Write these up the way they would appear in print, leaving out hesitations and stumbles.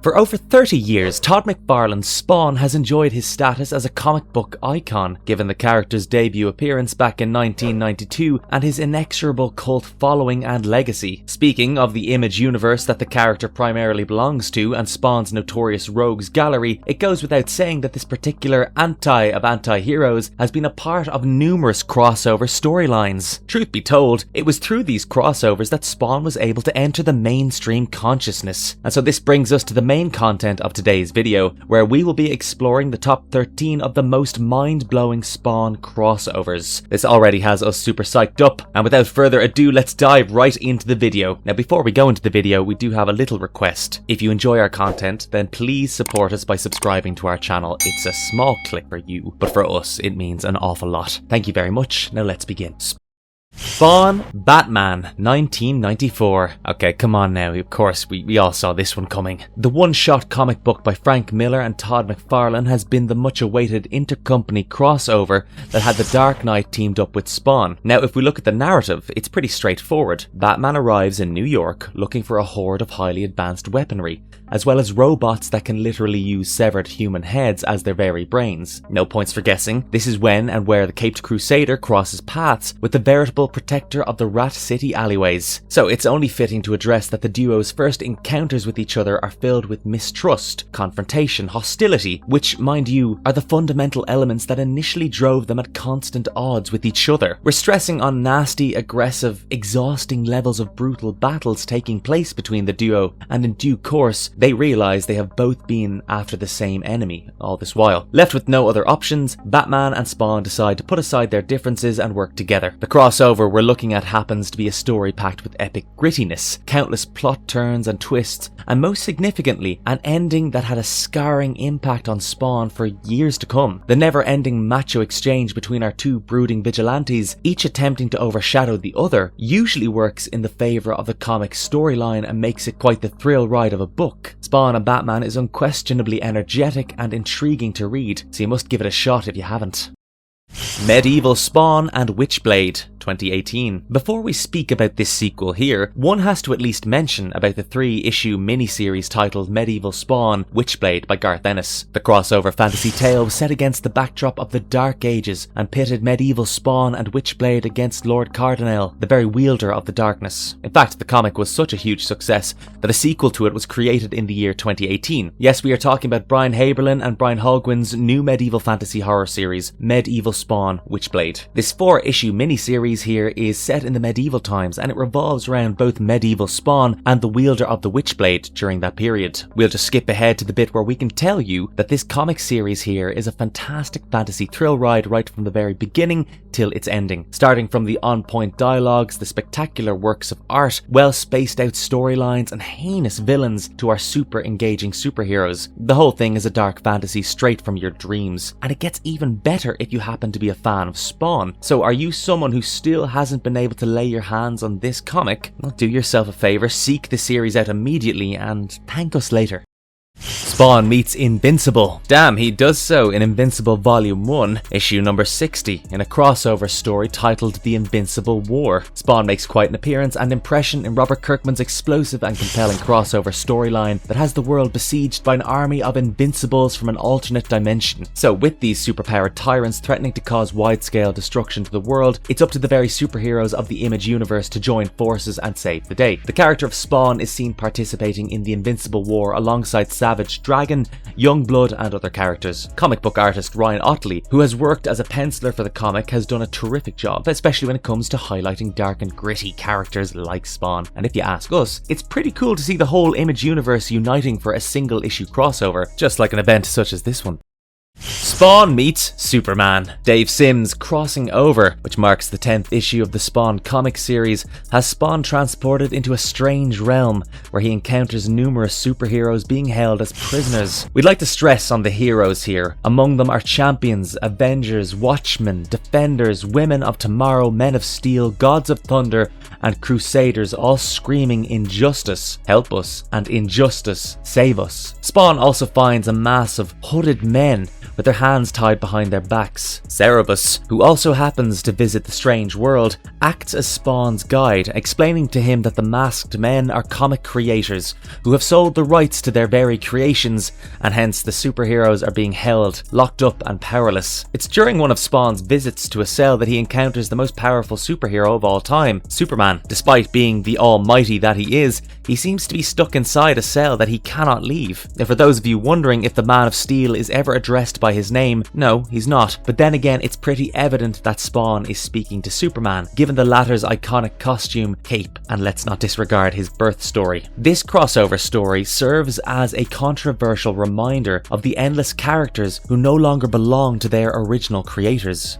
For over 30 years, Todd McFarlane's Spawn has enjoyed his status as a comic book icon, given the character's debut appearance back in 1992 and his inexorable cult following and legacy. Speaking of the Image universe that the character primarily belongs to and Spawn's notorious rogues gallery, it goes without saying that this particular of anti-heroes has been a part of numerous crossover storylines. Truth be told, it was through these crossovers that Spawn was able to enter the mainstream consciousness. And so this brings us to the main content of today's video, where we will be exploring the top 13 of the most mind-blowing Spawn crossovers. This already has us super psyched up, and without further ado, let's dive right into the video. Now before we go into the video, we do have a little request. If you enjoy our content, then please support us by subscribing to our channel. It's a small click for you, but for us it means an awful lot. Thank you very much. Now let's begin. Spawn Batman 1994. Okay, come on now, of course we all saw this one coming. The one-shot comic book by Frank Miller and Todd McFarlane has been the much-awaited intercompany crossover that had the Dark Knight teamed up with Spawn. Now if we look at the narrative, it's pretty straightforward. Batman arrives in New York looking for a horde of highly advanced weaponry, as well as robots that can literally use severed human heads as their very brains. No points for guessing. This is when and where the Caped Crusader crosses paths with the veritable protector of the Rat City alleyways. So it's only fitting to address that the duo's first encounters with each other are filled with mistrust, confrontation, hostility, which, mind you, are the fundamental elements that initially drove them at constant odds with each other. We're stressing on nasty, aggressive, exhausting levels of brutal battles taking place between the duo, and in due course, they realise they have both been after the same enemy all this while. Left with no other options, Batman and Spawn decide to put aside their differences and work together. The crossover we're looking at happens to be a story packed with epic grittiness, countless plot turns and twists, and most significantly, an ending that had a scarring impact on Spawn for years to come. The never-ending macho exchange between our two brooding vigilantes, each attempting to overshadow the other, usually works in the favour of the comic storyline and makes it quite the thrill ride of a book. Spawn and Batman is unquestionably energetic and intriguing to read, so you must give it a shot if you haven't. Medieval Spawn and Witchblade 2018. Before we speak about this sequel here, one has to at least mention about the 3-issue miniseries titled Medieval Spawn Witchblade by Garth Ennis. The crossover fantasy tale was set against the backdrop of the Dark Ages and pitted medieval Spawn and Witchblade against Lord Cardinal, the very wielder of the darkness. In fact, the comic was such a huge success that a sequel to it was created in the year 2018. Yes, we are talking about Brian Haberlin and Brian Holguin's new medieval fantasy horror series, Medieval Spawn Witchblade. This 4-issue miniseries here is set in the medieval times, and it revolves around both medieval Spawn and the wielder of the Witchblade during that period. We'll just skip ahead to the bit where we can tell you that this comic series here is a fantastic fantasy thrill ride right from the very beginning till its ending. Starting from the on-point dialogues, the spectacular works of art, well-spaced out storylines, and heinous villains to our super engaging superheroes. The whole thing is a dark fantasy straight from your dreams, and it gets even better if you happen to be a fan of Spawn. So are you someone who still hasn't been able to lay your hands on this comic? Well, do yourself a favour, seek the series out immediately and thank us later. Spawn meets Invincible. Damn, he does so in Invincible Volume 1, issue number 60, in a crossover story titled The Invincible War. Spawn makes quite an appearance and impression in Robert Kirkman's explosive and compelling crossover storyline that has the world besieged by an army of Invincibles from an alternate dimension. So with these superpowered tyrants threatening to cause wide-scale destruction to the world, it's up to the very superheroes of the Image universe to join forces and save the day. The character of Spawn is seen participating in the Invincible War alongside Savage Dragon, Youngblood, and other characters. Comic book artist Ryan Ottley, who has worked as a penciler for the comic, has done a terrific job, especially when it comes to highlighting dark and gritty characters like Spawn. And if you ask us, it's pretty cool to see the whole Image universe uniting for a single issue crossover, just like an event such as this one. Spawn meets Superman. Dave Sims' Crossing Over, which marks the 10th issue of the Spawn comic series, has Spawn transported into a strange realm where he encounters numerous superheroes being held as prisoners. We'd like to stress on the heroes here. Among them are champions, Avengers, Watchmen, Defenders, Women of Tomorrow, Men of Steel, Gods of Thunder, and Crusaders, all screaming injustice, help us, and injustice, save us. Spawn also finds a mass of hooded men with their hands tied behind their backs. Cerebus, who also happens to visit the strange world, acts as Spawn's guide, explaining to him that the masked men are comic creators who have sold the rights to their very creations, and hence the superheroes are being held, locked up and powerless. It's during one of Spawn's visits to a cell that he encounters the most powerful superhero of all time, Superman. Despite being the almighty that he is, he seems to be stuck inside a cell that he cannot leave. Now, for those of you wondering if the Man of Steel is ever addressed by his name, no, he's not. But then again, it's pretty evident that Spawn is speaking to Superman, given the latter's iconic costume, cape, and let's not disregard his birth story. This crossover story serves as a controversial reminder of the endless characters who no longer belong to their original creators.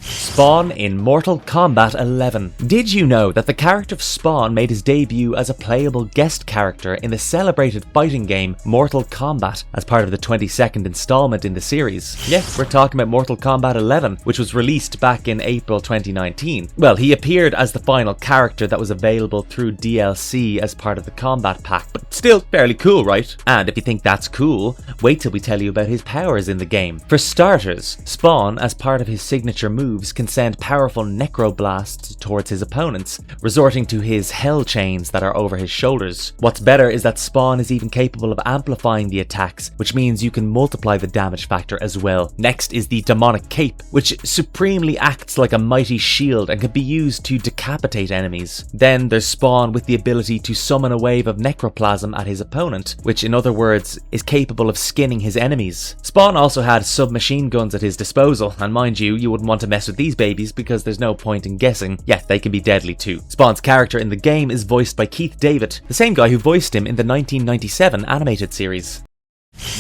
Spawn in Mortal Kombat 11. Did you know that the character of Spawn made his debut as a playable guest character in the celebrated fighting game Mortal Kombat as part of the 22nd installment in the series? Yes, we're talking about Mortal Kombat 11, which was released back in April 2019. Well, he appeared as the final character that was available through DLC as part of the combat pack, but still fairly cool, right? And if you think that's cool, wait till we tell you about his powers in the game. For starters, Spawn, as part of his signature moves, can send powerful necroblasts towards his opponents, resorting to his hell chains that are over his shoulders. What's better is that Spawn is even capable of amplifying the attacks, which means you can multiply the damage factor as well. Next is the demonic cape, which supremely acts like a mighty shield and can be used to decapitate enemies. Then there's Spawn with the ability to summon a wave of necroplasm at his opponent, which in other words is capable of skinning his enemies. Spawn also had submachine guns at his disposal, and mind you, you wouldn't want to mess with these babies because there's no point in guessing. Yeah, they can be deadly too. Spawn's character in the game is voiced by Keith David, the same guy who voiced him in the 1997 animated series.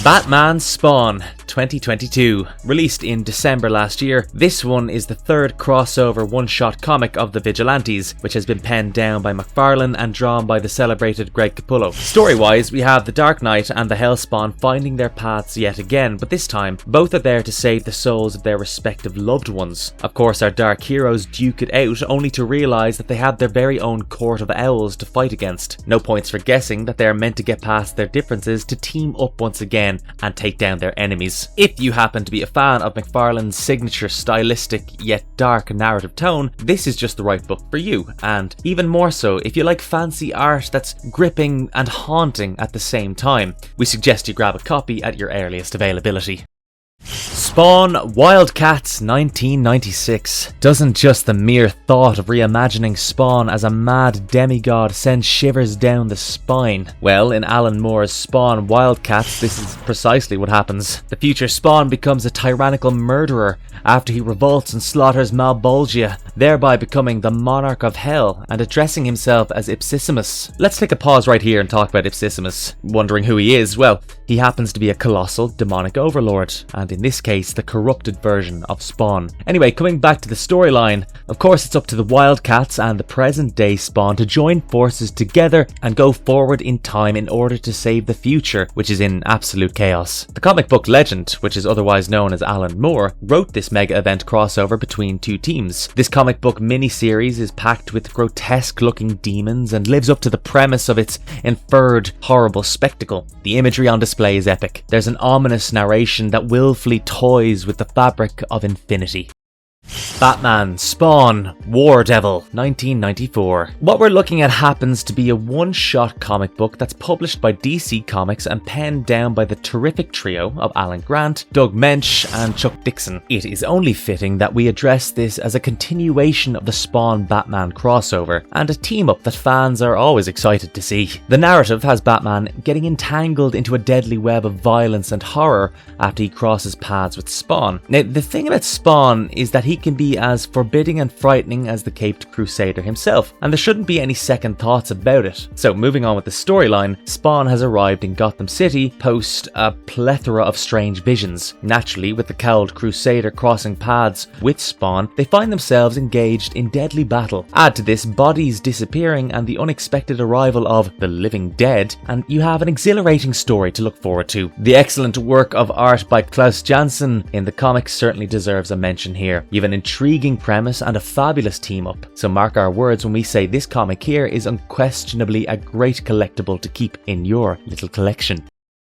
Batman Spawn 2022. Released in December last year, this one is the third crossover one-shot comic of the Vigilantes, which has been penned down by McFarlane and drawn by the celebrated Greg Capullo. Story-wise, we have the Dark Knight and the Hellspawn finding their paths yet again, but this time, both are there to save the souls of their respective loved ones. Of course, our dark heroes duke it out, only to realise that they have their very own Court of Owls to fight against. No points for guessing that they are meant to get past their differences to team up once again and take down their enemies. If you happen to be a fan of McFarlane's signature stylistic yet dark narrative tone, this is just the right book for you, and even more so if you like fancy art that's gripping and haunting at the same time. We suggest you grab a copy at your earliest availability. Spawn Wildcats 1996. Doesn't just the mere thought of reimagining Spawn as a mad demigod send shivers down the spine? Well, in Alan Moore's Spawn Wildcats, this is precisely what happens. The future Spawn becomes a tyrannical murderer after he revolts and slaughters Malbolgia, thereby becoming the monarch of hell and addressing himself as Ipsissimus. Let's take a pause right here and talk about Ipsissimus. Wondering who he is? Well, he happens to be a colossal demonic overlord, and in this case the corrupted version of Spawn. Anyway, coming back to the storyline, of course it's up to the Wildcats and the present day Spawn to join forces together and go forward in time in order to save the future, which is in absolute chaos. The comic book legend, which is otherwise known as Alan Moore, wrote this mega event crossover between two teams. This comic book miniseries is packed with grotesque looking demons and lives up to the premise of its inferred horrible spectacle. The imagery on display is epic. There's an ominous narration that willfully toys with the fabric of infinity. Batman Spawn War Devil 1994. What we're looking at happens to be a one-shot comic book that's published by DC Comics and penned down by the terrific trio of Alan Grant, Doug Mensch and Chuck Dixon. It is only fitting that we address this as a continuation of the Spawn Batman crossover and a team-up that fans are always excited to see. The narrative has Batman getting entangled into a deadly web of violence and horror after he crosses paths with Spawn. Now, the thing about Spawn is that he can be as forbidding and frightening as the Caped Crusader himself, and there shouldn't be any second thoughts about it. So moving on with the storyline, Spawn has arrived in Gotham City post a plethora of strange visions. Naturally, with the cowled Crusader crossing paths with Spawn, they find themselves engaged in deadly battle. Add to this bodies disappearing and the unexpected arrival of the Living Dead, and you have an exhilarating story to look forward to. The excellent work of art by Klaus Janson in the comics certainly deserves a mention here. You have an intriguing premise and a fabulous team up, so mark our words when we say this comic here is unquestionably a great collectible to keep in your little collection.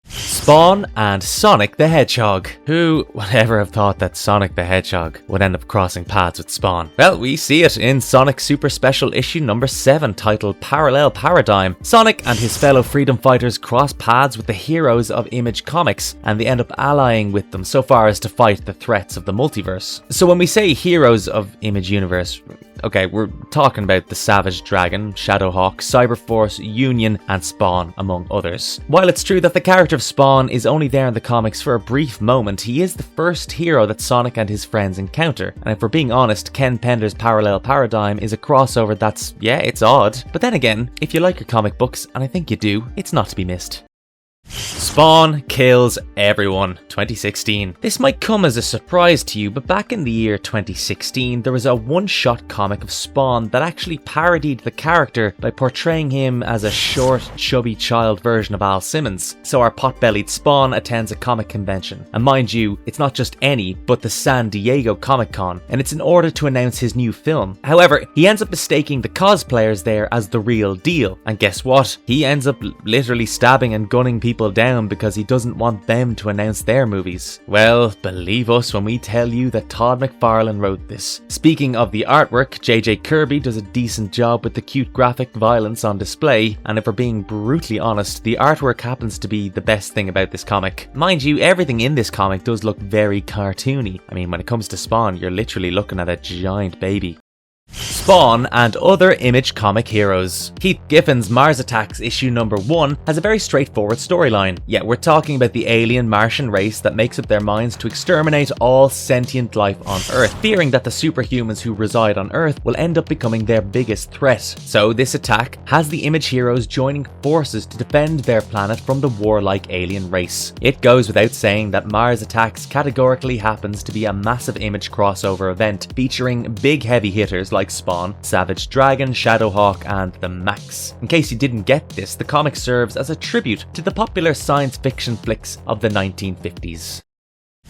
Spawn and Sonic the Hedgehog. Who would ever have thought that Sonic the Hedgehog would end up crossing paths with Spawn? Well, we see it in Sonic Super Special Issue number 7, titled Parallel Paradigm. Sonic and his fellow freedom fighters cross paths with the heroes of Image Comics, and they end up allying with them so far as to fight the threats of the multiverse. So when we say heroes of Image Universe, okay, we're talking about the Savage Dragon, Shadowhawk, Cyberforce, Union, and Spawn, among others. While it's true that the character of Spawn is only there in the comics for a brief moment, he is the first hero that Sonic and his friends encounter. And if we're being honest, Ken Pender's Parallel Paradigm is a crossover that's, yeah, it's odd. But then again, if you like your comic books, and I think you do, it's not to be missed. Spawn kills everyone, 2016. This might come as a surprise to you, but back in the year 2016, there was a one-shot comic of Spawn that actually parodied the character by portraying him as a short, chubby child version of Al Simmons. So our pot-bellied Spawn attends a comic convention. And mind you, it's not just any, but the San Diego Comic-Con, and it's in order to announce his new film. However, he ends up mistaking the cosplayers there as the real deal. And guess what? He ends up literally stabbing and gunning people down because he doesn't want them to announce their movies. Well, believe us when we tell you that Todd McFarlane wrote this. Speaking of the artwork, JJ Kirby does a decent job with the cute graphic violence on display, and if we're being brutally honest, the artwork happens to be the best thing about this comic. Mind you, everything in this comic does look very cartoony. I mean, when it comes to Spawn, you're literally looking at a giant baby. Spawn and other Image comic heroes. Keith Giffen's Mars Attacks issue number 1 has a very straightforward storyline, yet we're talking about the alien Martian race that makes up their minds to exterminate all sentient life on Earth, fearing that the superhumans who reside on Earth will end up becoming their biggest threat. So this attack has the Image heroes joining forces to defend their planet from the warlike alien race. It goes without saying that Mars Attacks categorically happens to be a massive Image crossover event featuring big heavy hitters like Spawn, Savage Dragon, Shadowhawk, and the Max. In case you didn't get this, the comic serves as a tribute to the popular science fiction flicks of the 1950s.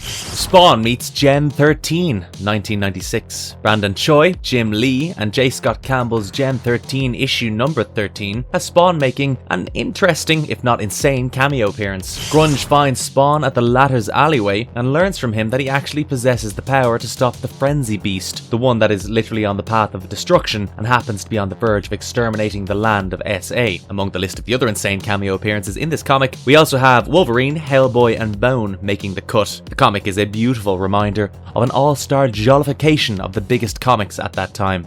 Spawn meets Gen 13, 1996. Brandon Choi, Jim Lee, and J. Scott Campbell's Gen 13 issue number 13 has Spawn making an interesting, if not insane, cameo appearance. Grunge finds Spawn at the latter's alleyway and learns from him that he actually possesses the power to stop the Frenzy Beast, the one that is literally on the path of destruction and happens to be on the verge of exterminating the land of SA. Among the list of the other insane cameo appearances in this comic, we also have Wolverine, Hellboy, and Bone making the cut. The comic is a beautiful reminder of an all-star jollification of the biggest comics at that time.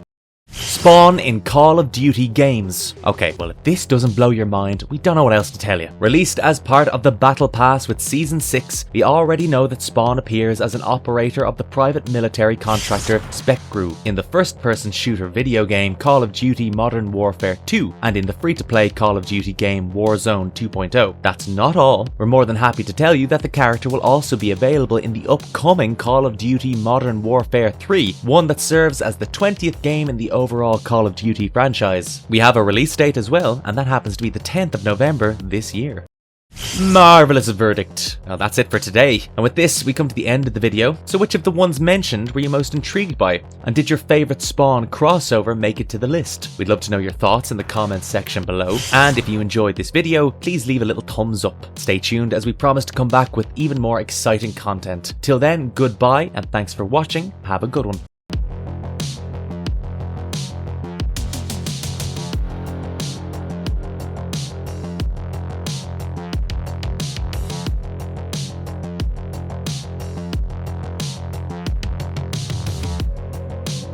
Spawn in Call of Duty games. Okay, well if this doesn't blow your mind, we don't know what else to tell you. Released as part of the Battle Pass with Season 6, we already know that Spawn appears as an operator of the private military contractor Specgru in the first-person shooter video game Call of Duty Modern Warfare 2 and in the free-to-play Call of Duty game Warzone 2.0. That's not all. We're more than happy to tell you that the character will also be available in the upcoming Call of Duty Modern Warfare 3, one that serves as the 20th game in the overall Call of Duty franchise. We have a release date as well, and that happens to be the 10th of November this year. Marvelous verdict. Well, that's it for today. And with this, we come to the end of the video. So which of the ones mentioned were you most intrigued by? And did your favourite Spawn crossover make it to the list? We'd love to know your thoughts in the comments section below. And if you enjoyed this video, please leave a little thumbs up. Stay tuned as we promise to come back with even more exciting content. Till then, goodbye and thanks for watching. Have a good one.